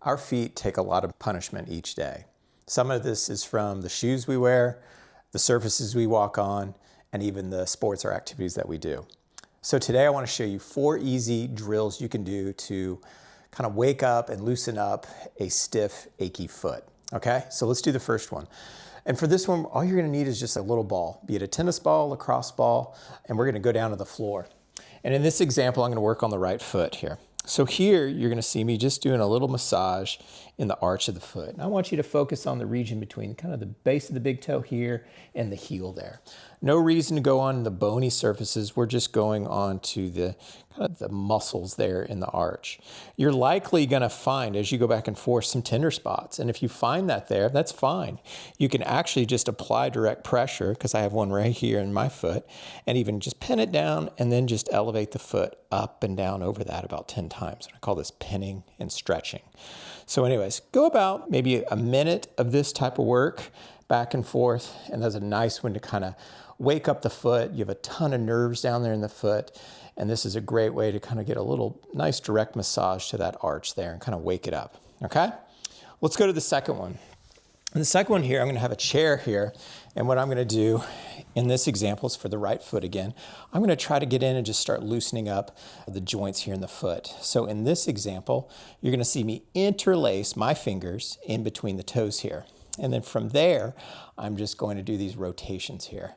Our feet take a lot of punishment each day. Some of this is from the shoes we wear, the surfaces we walk on, and even the sports or activities that we do. So today I want to show you 4 easy drills you can do to kind of wake up and loosen up a stiff, achy foot. Okay, so let's do the first one. And for this one, all you're going to need is just a little ball, be it a tennis ball, lacrosse ball, and we're going to go down to the floor. And in this example, I'm going to work on the right foot here. So here, you're going to see me just doing a little massage in the arch of the foot. And I want you to focus on the region between kind of the base of the big toe here and the heel there. No reason to go on the bony surfaces. We're just going on to the kind of the muscles there in the arch. You're likely going to find, as you go back and forth, some tender spots. And if you find that there, that's fine. You can actually just apply direct pressure, because I have one right here in my foot, and even just pin it down and then just elevate the foot up and down over that about 10 times. I call this pinning and stretching. So anyways, go about maybe a minute of this type of work back and forth, and that's a nice one to kind of wake up the foot. You have a ton of nerves down there in the foot, and this is a great way to kind of get a little nice direct massage to that arch there and kind of wake it up, okay? Let's go to the second one. In the second one here, I'm going to have a chair here, and what I'm going to do in this example is for the right foot again. I'm going to try to get in and just start loosening up the joints here in the foot. So in this example, you're going to see me interlace my fingers in between the toes here. And then from there, I'm just going to do these rotations here.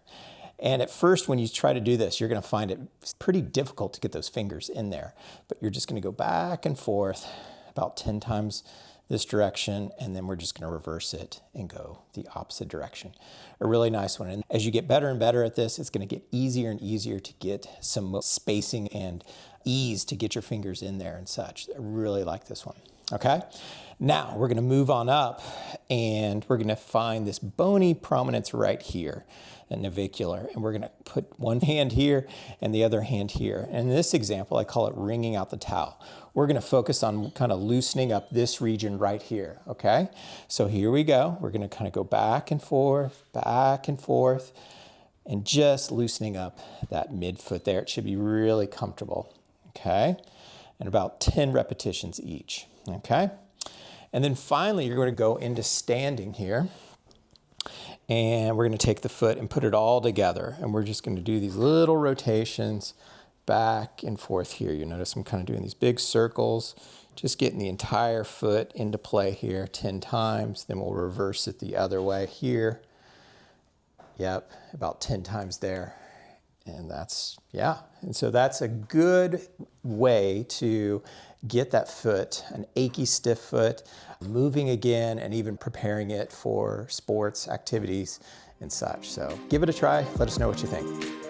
And at first, when you try to do this, you're going to find it pretty difficult to get those fingers in there. But you're just going to go back and forth about 10 times this direction, and then we're just going to reverse it and go the opposite direction. A really nice one. And as you get better and better at this, it's going to get easier and easier to get some spacing and ease to get your fingers in there and such. I really like this one. Okay, now we're going to move on up, and we're going to find this bony prominence right here, a navicular, and we're going to put one hand here and the other hand here. And in this example, I call it wringing out the towel. We're going to focus on kind of loosening up this region right here, okay? So here we go. We're going to kind of go back and forth, and just loosening up that midfoot there. It should be really comfortable, okay? And about 10 repetitions each. Okay, and then finally you're going to go into standing here, and we're going to take the foot and put it all together, and we're just going to do these little rotations back and forth here. You notice I'm kind of doing these big circles, just getting the entire foot into play here 10 times. Then we'll reverse it the other way here. Yep, about 10 times there. And that's, yeah. And so that's a good way to get that foot, an achy, stiff foot, moving again, and even preparing it for sports, activities, and such. So give it a try. Let us know what you think.